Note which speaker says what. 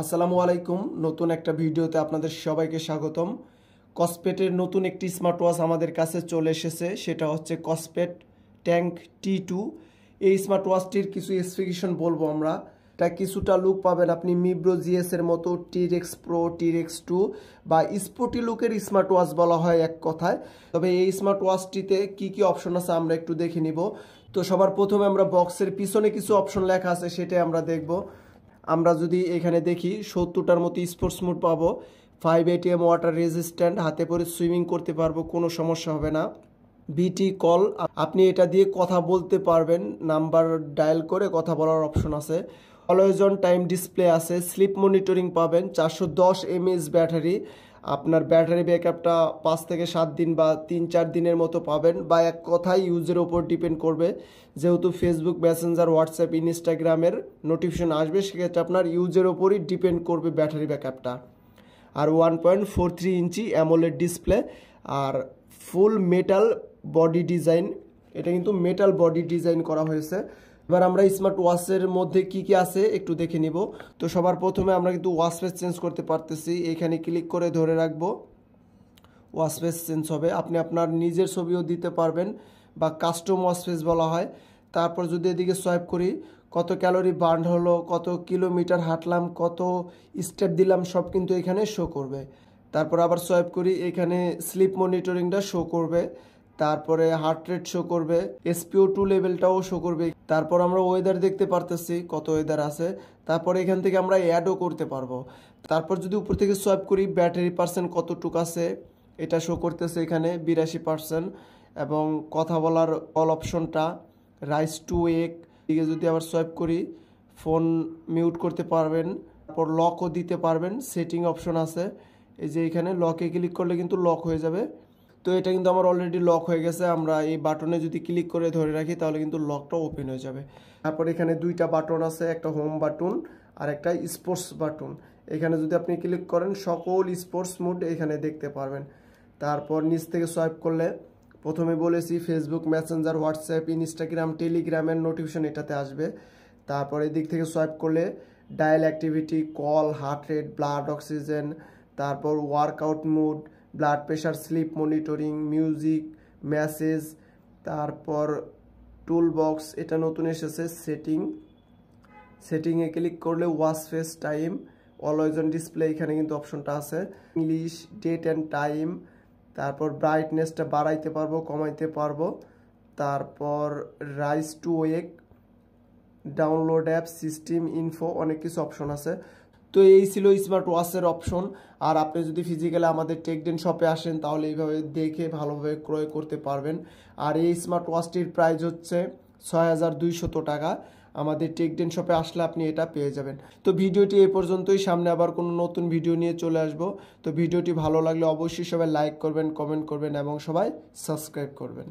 Speaker 1: আসসালামু আলাইকুম। নতুন একটা ভিডিওতে আপনাদের সবাইকে স্বাগতম। কসপেটের নতুন একটি স্মার্ট ওয়াচ আমাদের কাছে চলে এসেছে, সেটা হচ্ছে কসপেট ট্যাঙ্ক T2। এই স্মার্ট ওয়াচটির কিছু স্পেসিফিকেশন বলবো আমরা। এটা কিছুটা লুক পাবেন আপনি মিব্রো জিএস এর মতো, টিরেক্স প্রো, টিরেক্স 2 বা স্পোর্টি লুকের স্মার্ট ওয়াচ বলা হয় এক কথায়। তবে এই স্মার্ট ওয়াচটিতে কি কি অপশন আছে আমরা একটু দেখে নিব। তো সবার প্রথমে আমরা বক্সের পিছনে কিছু অপশন লেখা আছে সেটাই আমরা দেখব। আমরা যদি এখানে দেখি 70টার মতো স্পোর্টস মোড পাবো, 5 ATM ওয়াটার রেজিস্ট্যান্ট, হাতে পরে সুইমিং করতে পারবো, কোনো সমস্যা হবে না। বিটি কল, আপনি এটা দিয়ে কথা বলতে পারবেন, নাম্বার ডায়াল করে কথা বলার অপশন আছে। অলওয়েজ অন টাইম ডিসপ্লে আছে, স্লিপ মনিটরিং পাবেন, 410 mAh ব্যাটারি। আপনার ব্যাটারি ব্যাকআপটা 5 থেকে 7 দিন বা 3-4 দিনের মতো পাবেন, বা এক কথায় ইউজের ওপর ডিপেন্ড করবে। যেহেতু ফেসবুক, মেসেঞ্জার, হোয়াটসঅ্যাপ, ইনস্টাগ্রামের নোটিফিকেশন আসবে, সেক্ষেত্রে আপনার ইউজের ওপরই ডিপেন্ড করবে ব্যাটারি ব্যাকআপটা। আর 1.43 ইঞ্চি অ্যামোলেড ডিসপ্লে, আর ফুল মেটাল বডি ডিজাইন। এটা কিন্তু মেটাল বডি ডিজাইন করা হয়েছে। এবার আমরা স্মার্ট ওয়াচের মধ্যে কি কি আছে একটু দেখে নিব। তো সবার প্রথমে আমরা কিন্তু ওয়াচ ফেস চেঞ্জ করতে পারতেছি, এখানে ক্লিক করে ধরে রাখবো, ওয়াচ ফেস চেঞ্জ হবে। আপনি আপনার নিজের ছবিও দিতে পারবেন বা কাস্টম ওয়াচ ফেস বলা হয়। তারপর যদি এদিকে সোয়াইপ করি, কত ক্যালোরি বার্ন হলো, কত কিলোমিটার হাঁটলাম, কত স্টেপ দিলাম, সব কিন্তু এখানে শো করবে। তারপর আবার সোয়াইপ করি, এখানে স্লিপ মনিটরিংটা শো করবে, তারপরে হার্ট রেট শো করবে, SpO2 লেভেলটাও শো করবে। তারপর আমরা ওয়েদার দেখতে পারতেছি কত ওয়েদার আছে। তারপর এখান থেকে আমরা অ্যাডও করতে পারবো। তারপর যদি উপর থেকে সোয়াইপ করি, ব্যাটারি পার্সেন্ট কতটুকু আছে এটা শো করতেছে এখানে 82%। এবং কথা বলার অল অপশনটা, রাইস টু ওয়েক, দিকে যদি আবার সোয়াইপ করি, ফোন মিউট করতে পারবেন, তারপর লকও দিতে পারবেন, সেটিং অপশন আছে। এই যে এখানে লকে ক্লিক করলে কিন্তু লক হয়ে যাবে। তো এটা কিন্তু আমার অলরেডি লক হয়ে গেছে। আমরা এই বাটনে যদি ক্লিক করে ধরে রাখি তাহলে কিন্তু লকটা ওপেন হয়ে যাবে। তারপর এখানে দুইটা বাটন আছে, একটা হোম বাটন আর একটা স্পোর্টস বাটন। এখানে যদি আপনি ক্লিক করেন সকল স্পোর্টস মোড এখানে দেখতে পারবেন। তারপর নিচ থেকে সোয়াইপ করলে, প্রথমে বলেছি ফেসবুক, মেসেঞ্জার, হোয়াটসঅ্যাপ, ইনস্টাগ্রাম, টেলিগ্রামের নোটিফিকেশন এটাতে আসবে। তারপর এদিক থেকে সোয়াইপ করলে dial activity, call, heart rate, blood oxygen, তারপর workout mood, blood pressure, sleep monitoring, music, message, তারপর টুল বক্স, এটা নতুন এসেছে, সেটিংয়ে ক্লিক করলে watch face time, always on display, এখানে কিন্তু অপশনটা আছে, ইংলিশ, ডেট অ্যান্ড টাইম, তারপর ব্রাইটনেসটা বাড়াইতে পারবো, কমাইতে পারবো, তারপর rice two ওয়েক, download app, system info, অনেক কিছু অপশন আছে। তো এই ছিল স্মার্ট ওয়াচের অপশন। আর আপনি যদি ফিজিক্যালি আমাদের টেকডেন শপে আসেন তাহলে এইভাবে দেখে ভালোভাবে ক্রয় করতে পারবেন। আর এই স্মার্ট ওয়াচটির প্রাইস হচ্ছে 6200 টাকা। আমাদের টেকডেন শপে আসলে আপনি এটা পেয়ে যাবেন। তো ভিডিওটি এই পর্যন্তই, সামনে আবার কোনো নতুন ভিডিও নিয়ে চলে আসবো। তো ভিডিওটি ভালো লাগলে অবশ্যই সবাই লাইক করবেন, কমেন্ট করবেন এবং সবাই সাবস্ক্রাইব করবেন।